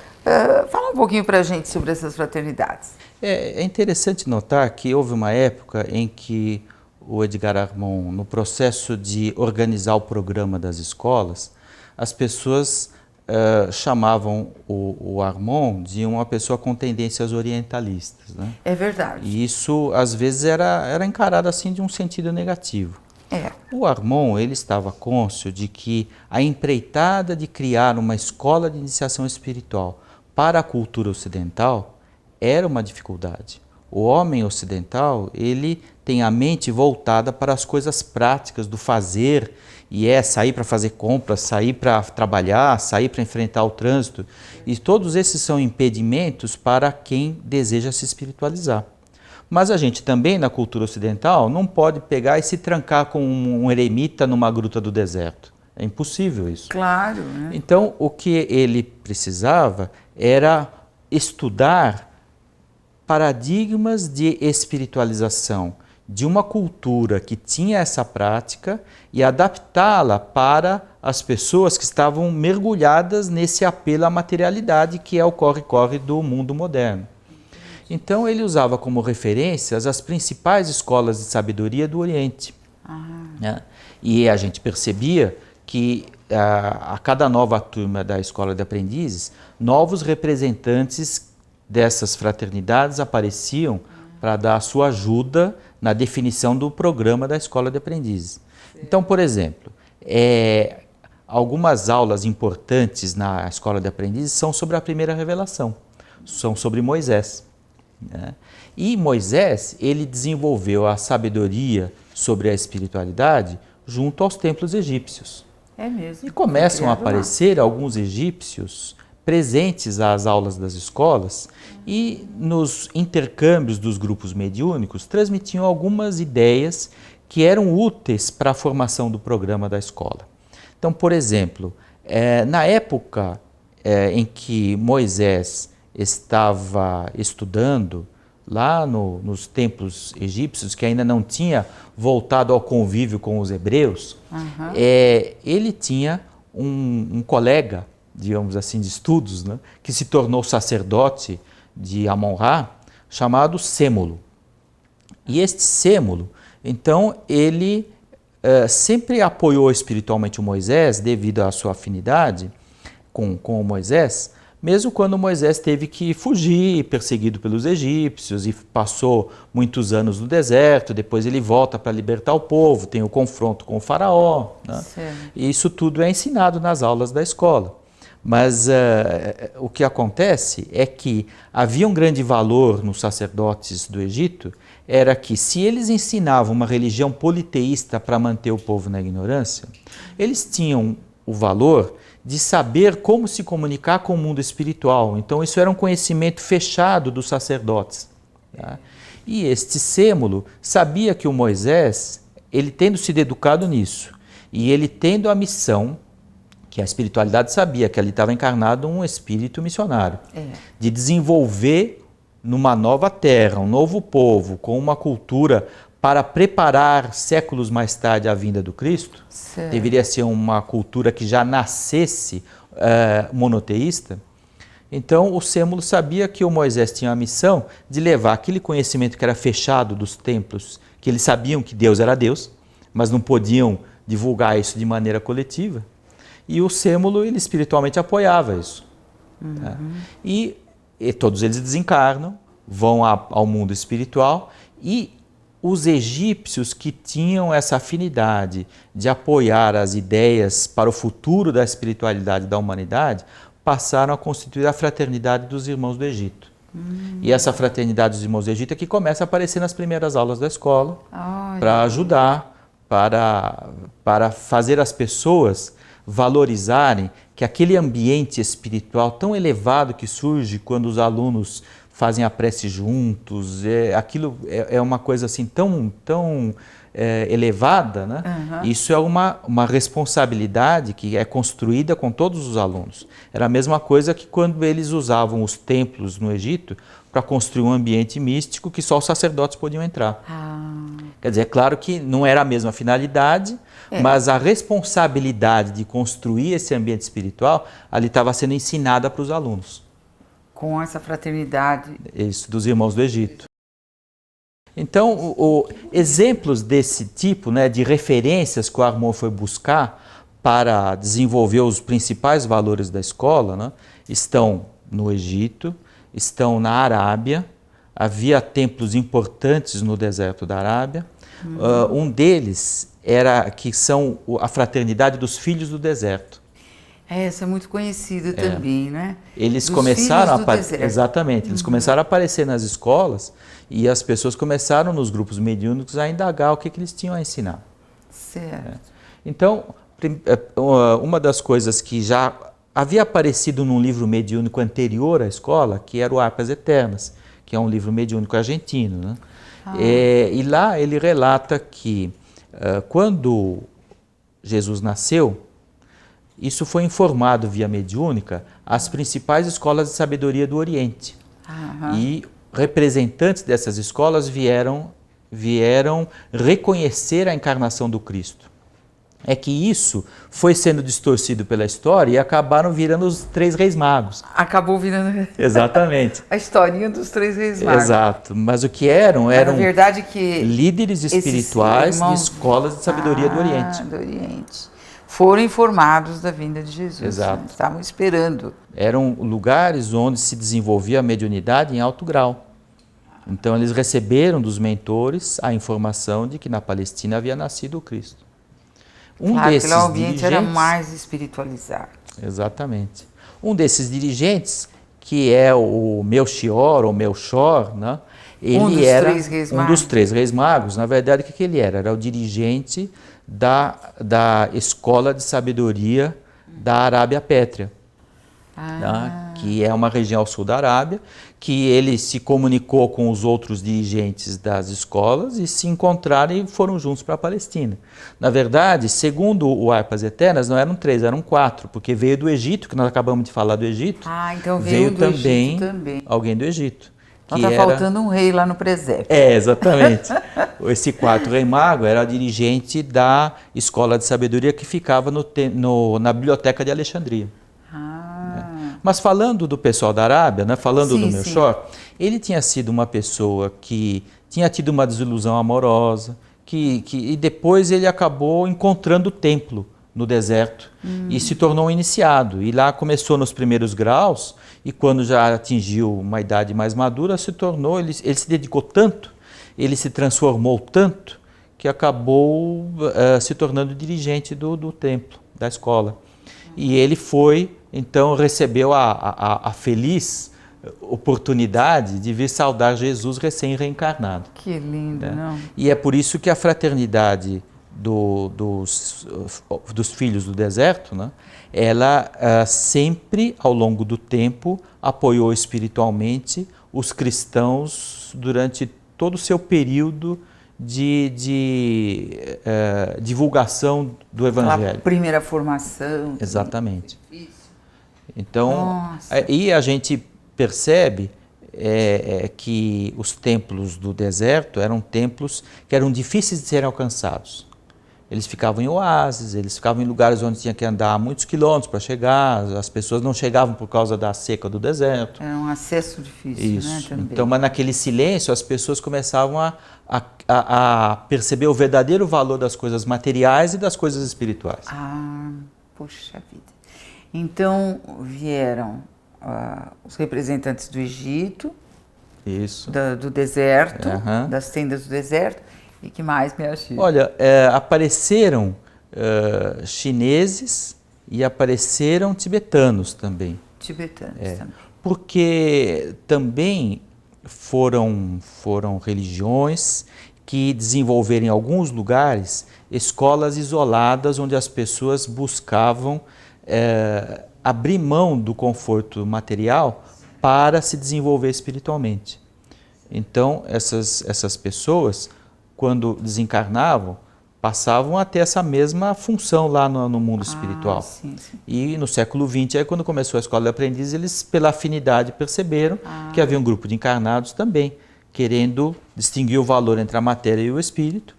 Fala um pouquinho para a gente sobre essas fraternidades. É interessante notar que houve uma época em que o Edgar Armond, no processo de organizar o programa das escolas, as pessoas chamavam o Armond de uma pessoa com tendências orientalistas. Né? É verdade. E isso, às vezes, era encarado assim de um sentido negativo. O Armond, ele estava cônscio de que a empreitada de criar uma escola de iniciação espiritual para a cultura ocidental era uma dificuldade. O homem ocidental, ele tem a mente voltada para as coisas práticas do fazer, e sair para fazer compras, sair para trabalhar, sair para enfrentar o trânsito, e todos esses são impedimentos para quem deseja se espiritualizar. Mas a gente também, na cultura ocidental, não pode pegar e se trancar com um eremita numa gruta do deserto. É impossível isso. Claro. Né? Então, o que ele precisava era estudar paradigmas de espiritualização de uma cultura que tinha essa prática e adaptá-la para as pessoas que estavam mergulhadas nesse apelo à materialidade que é o corre-corre do mundo moderno. Então ele usava como referências as principais escolas de sabedoria do Oriente. Né? E a gente percebia que a cada nova turma da escola de aprendizes, novos representantes dessas fraternidades apareciam para dar a sua ajuda na definição do programa da escola de aprendizes. Então, por exemplo, algumas aulas importantes na escola de aprendizes são sobre a primeira revelação, são sobre Moisés. Né? E Moisés, ele desenvolveu a sabedoria sobre a espiritualidade junto aos templos egípcios. É mesmo. E começam a aparecer alguns egípcios presentes às aulas das escolas e nos intercâmbios dos grupos mediúnicos transmitiam algumas ideias que eram úteis para a formação do programa da escola. Então, por exemplo, na época em que Moisés estava estudando lá nos templos egípcios, que ainda não tinha voltado ao convívio com os hebreus, ele tinha um colega, digamos assim, de estudos, né, que se tornou sacerdote de Amon-Ra, chamado Sêmulo. E este Sêmulo, então, ele sempre apoiou espiritualmente o Moisés, devido à sua afinidade com o Moisés, mesmo quando Moisés teve que fugir, perseguido pelos egípcios, e passou muitos anos no deserto, depois ele volta para libertar o povo, tem o confronto com o faraó, né? E isso tudo é ensinado nas aulas da escola. Mas o que acontece é que havia um grande valor nos sacerdotes do Egito, era que se eles ensinavam uma religião politeísta para manter o povo na ignorância, eles tinham o valor de saber como se comunicar com o mundo espiritual. Então isso era um conhecimento fechado dos sacerdotes. Tá? E este Sêmulo sabia que o Moisés, ele tendo sido educado nisso, e ele tendo a missão, que a espiritualidade sabia que ali estava encarnado um espírito missionário, de desenvolver numa nova terra, um novo povo, com uma cultura para preparar séculos mais tarde a vinda do Cristo. Certo. Deveria ser uma cultura que já nascesse monoteísta. Então o Sêmulo sabia que o Moisés tinha a missão de levar aquele conhecimento que era fechado dos templos, que eles sabiam que Deus era Deus, mas não podiam divulgar isso de maneira coletiva. E o Sêmulo, ele espiritualmente apoiava isso. Tá? E todos eles desencarnam, vão ao mundo espiritual, e os egípcios que tinham essa afinidade de apoiar as ideias para o futuro da espiritualidade da humanidade, passaram a constituir a fraternidade dos irmãos do Egito. E essa fraternidade dos irmãos do Egito é que começa a aparecer nas primeiras aulas da escola, para ajudar, para fazer as pessoas valorizarem que aquele ambiente espiritual tão elevado que surge quando os alunos fazem a prece juntos, aquilo é uma coisa assim tão elevada, né? Isso é uma responsabilidade que é construída com todos os alunos. Era a mesma coisa que quando eles usavam os templos no Egito para construir um ambiente místico que só os sacerdotes podiam entrar. Quer dizer, é claro que não era a mesma finalidade, mas a responsabilidade de construir esse ambiente espiritual ali estava sendo ensinada para os alunos. Com essa fraternidade. Isso, dos irmãos do Egito. Então, exemplos desse tipo, né, de referências que o Armand foi buscar para desenvolver os principais valores da escola, né, estão no Egito, estão na Arábia. Havia templos importantes no deserto da Arábia. Um deles são a fraternidade dos filhos do deserto. Essa é muito conhecida também, né? Eles Dos começaram filhos do deserto. Exatamente, eles começaram a aparecer nas escolas e as pessoas começaram nos grupos mediúnicos a indagar o que eles tinham a ensinar. Certo. Então, uma das coisas que já havia aparecido num livro mediúnico anterior à escola, que era o Harpas Eternas, que é um livro mediúnico argentino, né? E lá ele relata que quando Jesus nasceu, isso foi informado via mediúnica às principais escolas de sabedoria do Oriente. E representantes dessas escolas vieram reconhecer a encarnação do Cristo. É que isso foi sendo distorcido pela história e acabaram virando os 3 reis magos. Acabou virando Exatamente. a historinha dos 3 reis magos. Exato. Mas o que eram Na verdade que líderes espirituais de escolas de sabedoria do Oriente. Do Oriente. Foram informados da vinda de Jesus. Exato. Né? Estavam esperando. Eram lugares onde se desenvolvia a mediunidade em alto grau. Então eles receberam dos mentores a informação de que na Palestina havia nascido o Cristo. Aquele ambiente era mais espiritualizado. Exatamente. Um desses dirigentes, que é o Melchior ou Melchor, né? Ele era um dos 3 reis magos. Na verdade, o que ele era? Era o dirigente da escola de sabedoria da Arábia Pétrea, tá? Que é uma região ao sul da Arábia, que ele se comunicou com os outros dirigentes das escolas e se encontraram e foram juntos para a Palestina. Na verdade, segundo o Harpas Eternas, não eram 3, eram 4, porque veio do Egito, que nós acabamos de falar do Egito, então veio também, Egito também alguém do Egito. Então está faltando um rei lá no presépio. Exatamente. Esse 4º rei mago era dirigente da escola de sabedoria que ficava na biblioteca de Alexandria. Mas falando do pessoal da Arábia, né, falando do Melchor, ele tinha sido uma pessoa que tinha tido uma desilusão amorosa, e depois ele acabou encontrando o templo no deserto e se tornou um iniciado. E lá começou nos primeiros graus e quando já atingiu uma idade mais madura, ele se dedicou tanto, ele se transformou tanto, que acabou se tornando dirigente do templo, da escola. E ele então recebeu a feliz oportunidade de vir saudar Jesus recém-reencarnado. Que lindo, né? não? E é por isso que a fraternidade dos filhos do deserto, né, ela sempre, ao longo do tempo, apoiou espiritualmente os cristãos durante todo o seu período de divulgação do Evangelho. A primeira formação. Exatamente. Então, e a gente percebe que os templos do deserto eram templos que eram difíceis de serem alcançados. Eles ficavam em oásis, eles ficavam em lugares onde tinha que andar muitos quilômetros para chegar, as pessoas não chegavam por causa da seca do deserto. Era um acesso difícil, Isso. né? Também. Então, mas naquele silêncio, as pessoas começavam a perceber o verdadeiro valor das coisas materiais e das coisas espirituais. Ah, poxa vida. Então, vieram os representantes do Egito, Isso. do deserto, Aham. das tendas do deserto, e que mais, minha Chico? Olha, apareceram chineses e apareceram tibetanos também. Tibetanos também. Porque também foram religiões que desenvolveram em alguns lugares escolas isoladas onde as pessoas buscavam abrir mão do conforto material para se desenvolver espiritualmente. Então, essas pessoas, quando desencarnavam, passavam a ter essa mesma função lá no mundo espiritual. Sim, sim. E no século XX, aí, quando começou a escola de aprendizes, eles, pela afinidade, perceberam que havia um grupo de encarnados também, querendo distinguir o valor entre a matéria e o espírito.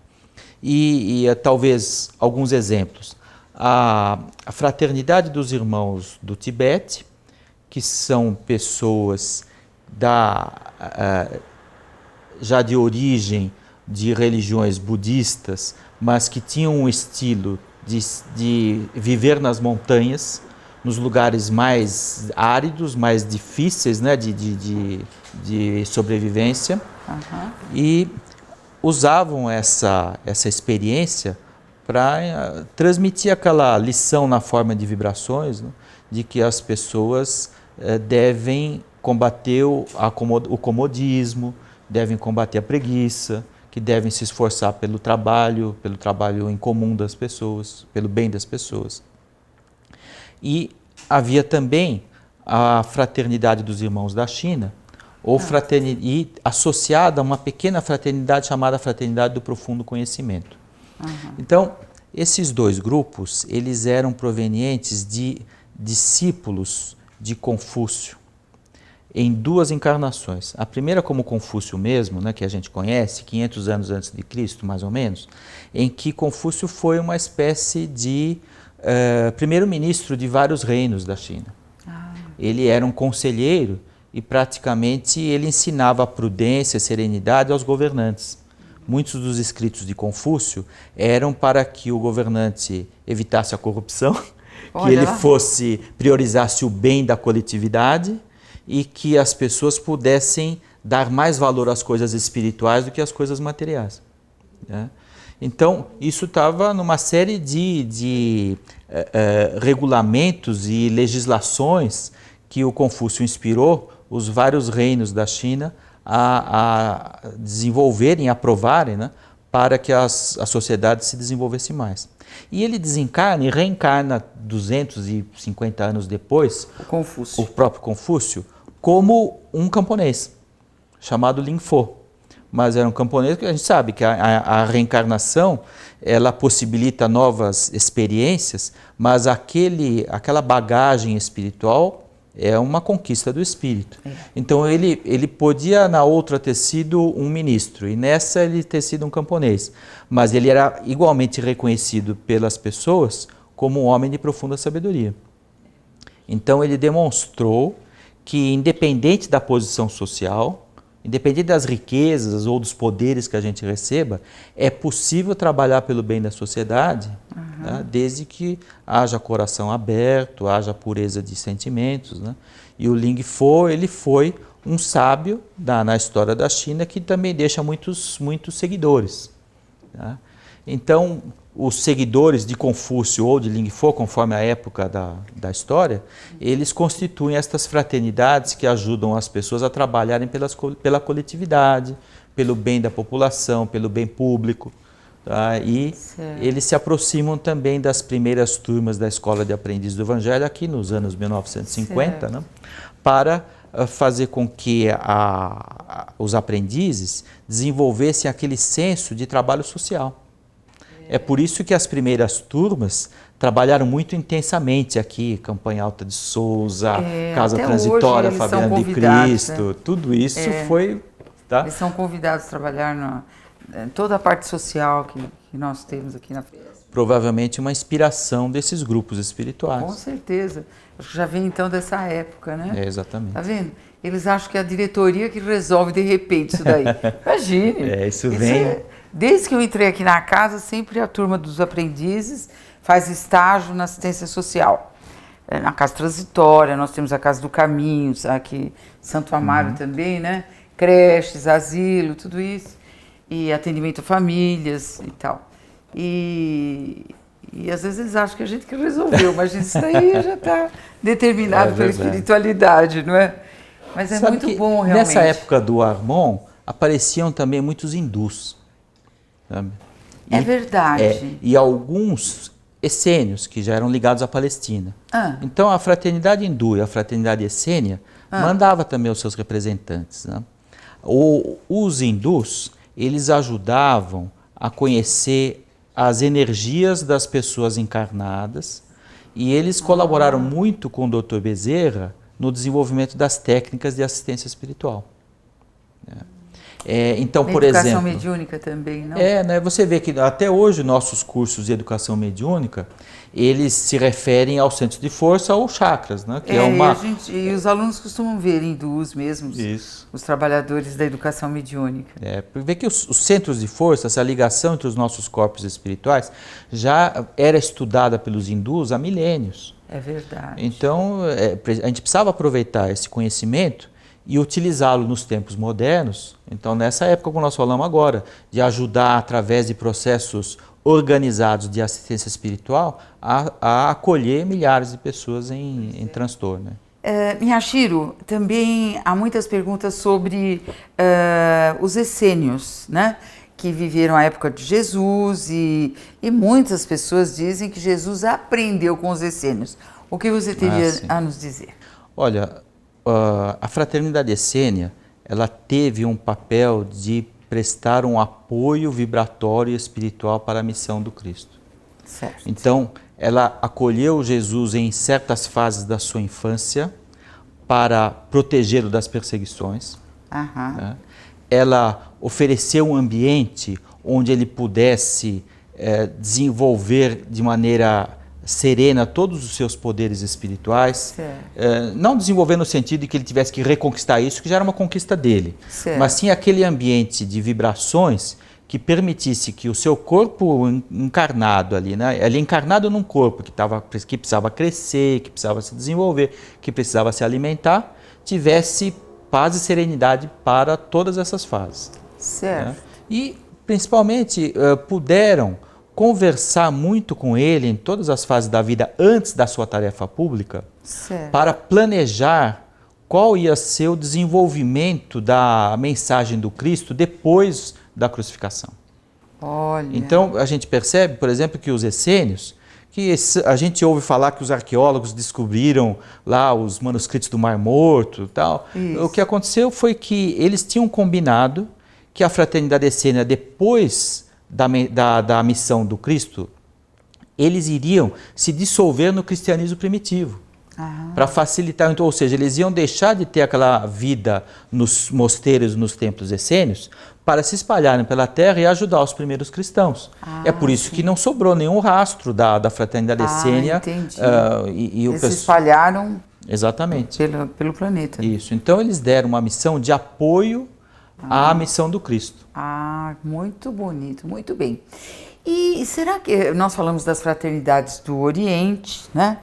E talvez alguns exemplos. A Fraternidade dos Irmãos do Tibete, que são pessoas já de origem de religiões budistas, mas que tinham um estilo de viver nas montanhas, nos lugares mais áridos, mais difíceis, né, de sobrevivência, e usavam essa experiência para transmitir aquela lição na forma de vibrações, né, de que as pessoas devem combater o comodismo, devem combater a preguiça, que devem se esforçar pelo trabalho em comum das pessoas, pelo bem das pessoas. E havia também a Fraternidade dos Irmãos da China, e associada a uma pequena fraternidade chamada Fraternidade do Profundo Conhecimento. Então, esses dois grupos, eles eram provenientes de discípulos de Confúcio, em duas encarnações. A primeira como Confúcio mesmo, né, que a gente conhece, 500 anos antes de Cristo, mais ou menos, em que Confúcio foi uma espécie de primeiro-ministro de vários reinos da China. Ele era um conselheiro e praticamente ele ensinava a prudência e serenidade aos governantes. Muitos dos escritos de Confúcio eram para que o governante evitasse a corrupção, que ele priorizasse o bem da coletividade, e que as pessoas pudessem dar mais valor às coisas espirituais do que às coisas materiais. Né? Então, isso estava numa série de regulamentos e legislações que o Confúcio inspirou os vários reinos da China a desenvolverem, aprovarem, né, para que a sociedade se desenvolvesse mais. E ele desencarna e reencarna 250 anos depois, o próprio Confúcio, como um camponês, chamado Lin Fo. Mas era um camponês que a gente sabe que a reencarnação, ela possibilita novas experiências, mas aquela bagagem espiritual é uma conquista do espírito. Então ele podia na outra ter sido um ministro e nessa ele ter sido um camponês, mas ele era igualmente reconhecido pelas pessoas como um homem de profunda sabedoria. Então ele demonstrou que, independente da posição social, independente das riquezas ou dos poderes que a gente receba, é possível trabalhar pelo bem da sociedade né? Desde que haja coração aberto, haja pureza de sentimentos, né? E o Ling Fo, ele foi um sábio na história da China que também deixa muitos seguidores, né? Então, os seguidores de Confúcio ou de Ling Fo, conforme a época da história, eles constituem estas fraternidades que ajudam as pessoas a trabalharem pela coletividade, pelo bem da população, pelo bem público. Tá? E eles se aproximam também das primeiras turmas da Escola de Aprendizes do Evangelho, aqui nos anos 1950, né? Para fazer com que os aprendizes desenvolvessem aquele senso de trabalho social. É por isso que as primeiras turmas trabalharam muito intensamente aqui, Campanha Alta de Souza, Casa Transitória Fabiana de Cristo, né? Tudo isso foi... Tá? Eles são convidados a trabalhar em toda a parte social que nós temos aqui na FESP. Provavelmente uma inspiração desses grupos espirituais. Com certeza. Acho que já vem então dessa época, né? Exatamente. Tá vendo? Eles acham que é a diretoria que resolve de repente isso daí. Imagine. Isso vem... Desde que eu entrei aqui na casa, sempre a turma dos aprendizes faz estágio na assistência social. Na Casa Transitória, nós temos a Casa do Caminho, aqui Santo Amaro também, né? Creches, asilo, tudo isso. E atendimento a famílias e tal. E às vezes eles acham que a gente que resolveu, mas isso daí já está determinado pela espiritualidade, não é? Mas é muito bom, realmente. Nessa época do Armon, apareciam também muitos hindus. Sabe? É verdade. E alguns essênios que já eram ligados à Palestina. Então a fraternidade hindu e a fraternidade essênia mandava também os seus representantes, né? Os hindus, eles ajudavam a conhecer as energias das pessoas encarnadas e eles colaboraram muito com o Dr. Bezerra no desenvolvimento das técnicas de assistência espiritual. Então, por exemplo... Educação mediúnica também, não? Né, você vê que até hoje nossos cursos de educação mediúnica, eles se referem aos centros de força ou chakras, né? Que e os alunos costumam ver hindus mesmos, os trabalhadores da educação mediúnica. Vê que os centros de força, essa ligação entre os nossos corpos espirituais, já era estudada pelos hindus há milênios. É verdade. Então, a gente precisava aproveitar esse conhecimento e utilizá-lo nos tempos modernos. Então, nessa época, como nós falamos agora, de ajudar através de processos organizados de assistência espiritual a acolher milhares de pessoas em transtorno. Miyashiro, também há muitas perguntas sobre os essênios, né? Que viveram a época de Jesus e muitas pessoas dizem que Jesus aprendeu com os essênios. O que você teria a nos dizer? Olha, a fraternidade essênia, ela teve um papel de prestar um apoio vibratório e espiritual para a missão do Cristo. Certo. Então, ela acolheu Jesus em certas fases da sua infância para protegê-lo das perseguições. Né? Ela ofereceu um ambiente onde ele pudesse desenvolver de maneira serena todos os seus poderes espirituais, não desenvolver no sentido de que ele tivesse que reconquistar isso, que já era uma conquista dele, mas sim aquele ambiente de vibrações que permitisse que o seu corpo encarnado ali, né, ele encarnado num corpo que precisava crescer, que precisava se desenvolver, que precisava se alimentar, tivesse paz e serenidade para todas essas fases. Certo. Né? E principalmente puderam conversar muito com ele em todas as fases da vida antes da sua tarefa pública, para planejar qual ia ser o desenvolvimento da mensagem do Cristo depois da crucificação. Olha. Então a gente percebe, por exemplo, que os essênios, que a gente ouve falar que os arqueólogos descobriram lá os manuscritos do Mar Morto e tal. Isso. O que aconteceu foi que eles tinham combinado que a fraternidade essênia, depois da missão do Cristo, eles iriam se dissolver no cristianismo primitivo, para facilitar, então, ou seja, eles iam deixar de ter aquela vida nos mosteiros, nos templos essênios, para se espalharem pela terra e ajudar os primeiros cristãos. É por isso que não sobrou nenhum rastro da fraternidade essênia. Entendi. Eles se espalharam pelo planeta. Isso, então eles deram uma missão de apoio à missão do Cristo. Muito bonito, muito bem. E será que nós falamos das fraternidades do Oriente, né?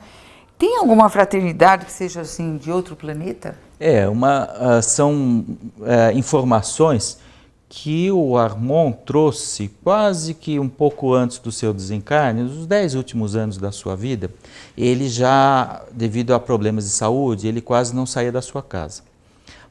Tem alguma fraternidade que seja assim de outro planeta? São informações que o Armon trouxe quase que um pouco antes do seu desencarne, nos 10 últimos anos da sua vida. Ele já, devido a problemas de saúde, ele quase não saía da sua casa.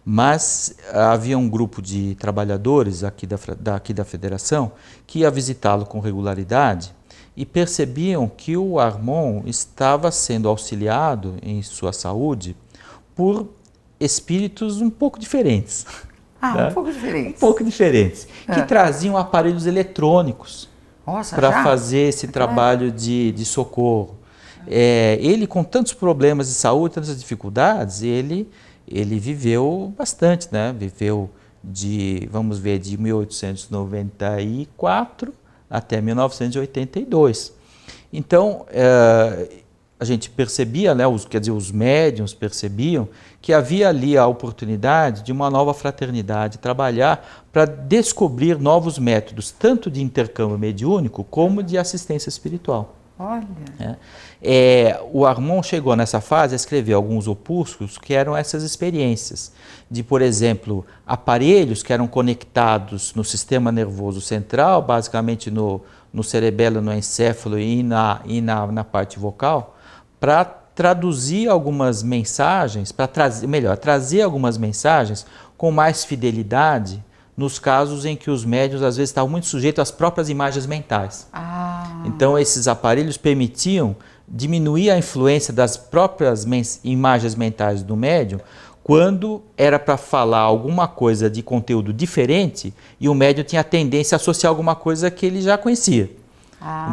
Mas havia um grupo de trabalhadores aqui da federação que ia visitá-lo com regularidade e percebiam que o Armon estava sendo auxiliado em sua saúde por espíritos um pouco diferentes. Um pouco diferentes. Um pouco diferentes, que traziam aparelhos eletrônicos para fazer esse trabalho de socorro. Ele, com tantos problemas de saúde, tantas dificuldades, ele viveu bastante, né? Viveu de 1894 até 1982. Então, a gente percebia, né, os médiuns percebiam que havia ali a oportunidade de uma nova fraternidade trabalhar para descobrir novos métodos, tanto de intercâmbio mediúnico como de assistência espiritual. Olha! O Armon chegou nessa fase a escrever alguns opúsculos que eram essas experiências de, por exemplo, aparelhos que eram conectados no sistema nervoso central, basicamente no cerebelo, no encéfalo e na parte vocal, para traduzir algumas mensagens, trazer algumas mensagens com mais fidelidade nos casos em que os médiuns às vezes estavam muito sujeitos às próprias imagens mentais. Então esses aparelhos permitiam diminuir a influência das próprias imagens mentais do médium quando era para falar alguma coisa de conteúdo diferente e o médium tinha a tendência a associar alguma coisa que ele já conhecia.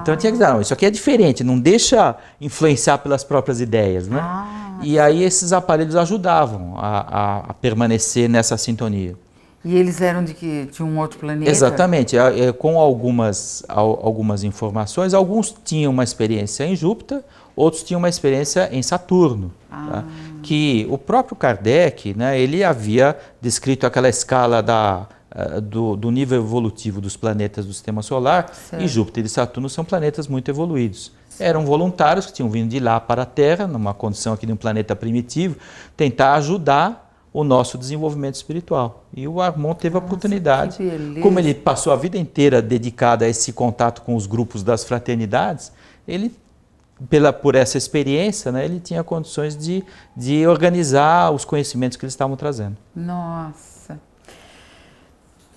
Então tinha que dizer, não, isso aqui é diferente, não deixa influenciar pelas próprias ideias, né? E aí esses aparelhos ajudavam a permanecer nessa sintonia. E eles eram de um outro planeta? Exatamente, com algumas informações, alguns tinham uma experiência em Júpiter, outros tinham uma experiência em Saturno. Tá? Que o próprio Kardec, né, ele havia descrito aquela escala do nível evolutivo dos planetas do Sistema Solar, e Júpiter e Saturno são planetas muito evoluídos. Eram voluntários que tinham vindo de lá para a Terra, numa condição aqui de um planeta primitivo, tentar ajudar o nosso desenvolvimento espiritual. E o Armon teve a oportunidade, como ele passou a vida inteira dedicado a esse contato com os grupos das fraternidades, ele, por essa experiência, né, ele tinha condições de organizar os conhecimentos que eles estavam trazendo. Nossa!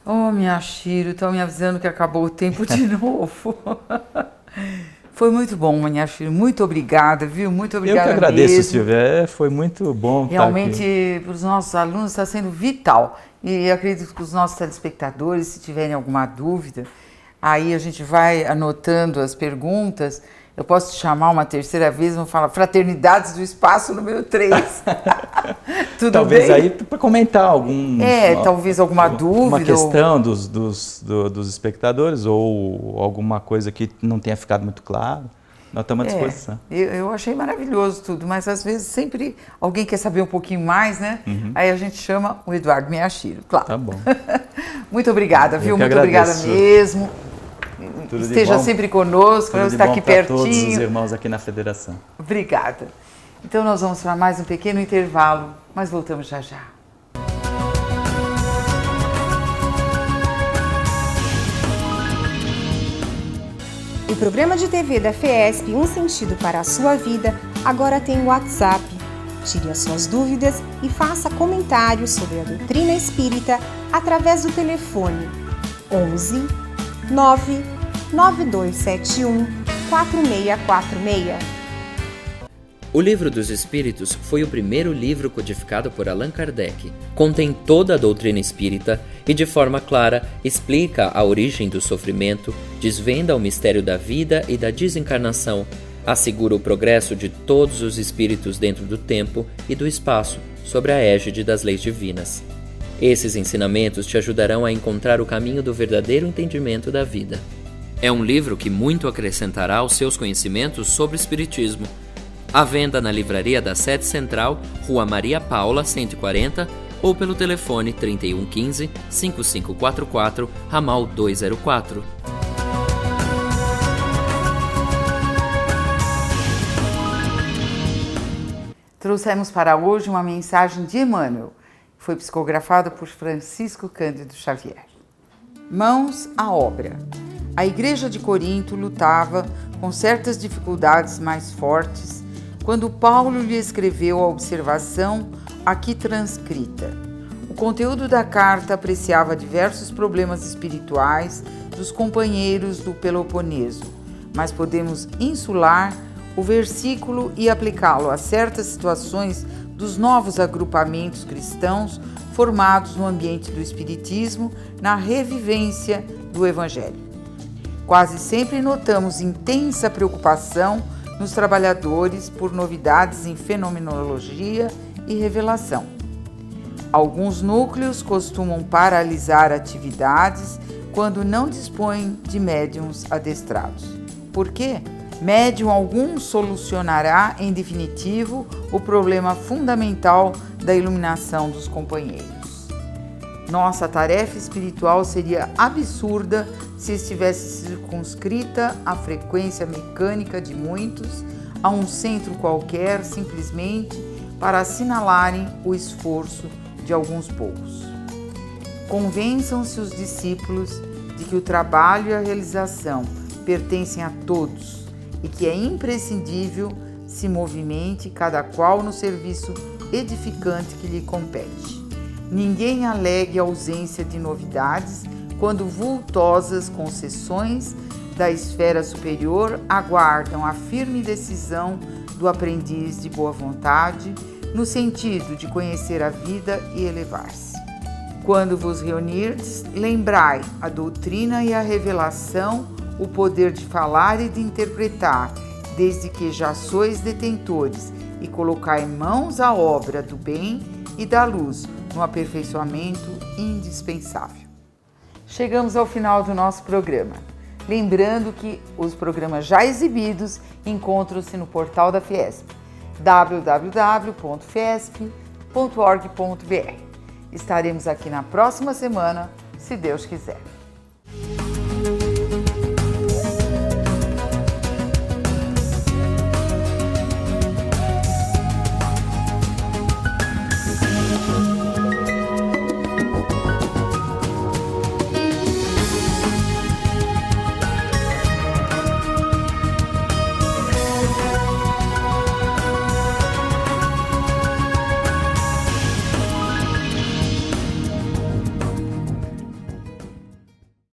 Oh, minha Shiro, estão me avisando que acabou o tempo de novo. Foi muito bom, Manhashiro. Muito obrigada, viu? Muito obrigada mesmo. Eu que agradeço, Silvia. Foi muito bom realmente, para os nossos alunos está sendo vital. E acredito que os nossos telespectadores, se tiverem alguma dúvida, aí a gente vai anotando as perguntas. Eu posso te chamar uma terceira vez, vamos falar Fraternidades do Espaço número 3. Tudo talvez bem? Aí para comentar algum... talvez alguma dúvida. Uma questão dos espectadores ou alguma coisa que não tenha ficado muito claro. Nós estamos à disposição. Eu achei maravilhoso tudo, mas às vezes sempre alguém quer saber um pouquinho mais, né? Aí a gente chama o Eduardo Miyashiro, claro. Tá bom. Muito obrigada, viu? Muito obrigada mesmo. Tudo Esteja sempre conosco, vamos estar aqui pertinho. Todos os irmãos aqui na Federação. Obrigada. Então nós vamos para mais um pequeno intervalo, mas voltamos já já. O programa de TV da FESP Um Sentido para a Sua Vida agora tem o WhatsApp. Tire as suas dúvidas e faça comentários sobre a doutrina espírita através do telefone 11 99271 4646. O Livro dos Espíritos foi o primeiro livro codificado por Allan Kardec. Contém toda a doutrina espírita e, de forma clara, explica a origem do sofrimento, desvenda o mistério da vida e da desencarnação, assegura o progresso de todos os espíritos dentro do tempo e do espaço, sob a égide das leis divinas. Esses ensinamentos te ajudarão a encontrar o caminho do verdadeiro entendimento da vida. É um livro que muito acrescentará aos seus conhecimentos sobre o Espiritismo. À venda na livraria da Sede Central, Rua Maria Paula, 140, ou pelo telefone 3115-5544, ramal 204. Trouxemos para hoje uma mensagem de Emmanuel, que foi psicografada por Francisco Cândido Xavier. Mãos à obra. A igreja de Corinto lutava com certas dificuldades mais fortes quando Paulo lhe escreveu a observação aqui transcrita. O conteúdo da carta apreciava diversos problemas espirituais dos companheiros do Peloponeso, mas podemos insular o versículo e aplicá-lo a certas situações dos novos agrupamentos cristãos formados no ambiente do Espiritismo, na revivência do Evangelho. Quase sempre notamos intensa preocupação nos trabalhadores por novidades em fenomenologia e revelação. Alguns núcleos costumam paralisar atividades quando não dispõem de médiuns adestrados. Por quê? Médium algum solucionará, em definitivo, o problema fundamental da iluminação dos companheiros. Nossa tarefa espiritual seria absurda se estivesse circunscrita à frequência mecânica de muitos, a um centro qualquer, simplesmente para assinalarem o esforço de alguns poucos. Convençam-se os discípulos de que o trabalho e a realização pertencem a todos e que é imprescindível se movimente cada qual no serviço edificante que lhe compete. Ninguém alegue a ausência de novidades quando vultosas concessões da esfera superior aguardam a firme decisão do aprendiz de boa vontade no sentido de conhecer a vida e elevar-se. Quando vos reunirdes, lembrai a doutrina e a revelação, o poder de falar e de interpretar, desde que já sois detentores, e colocai mãos à obra do bem e da luz, no aperfeiçoamento indispensável. Chegamos ao final do nosso programa. Lembrando que os programas já exibidos encontram-se no portal da Fiesp, www.fiesp.org.br. Estaremos aqui na próxima semana, se Deus quiser.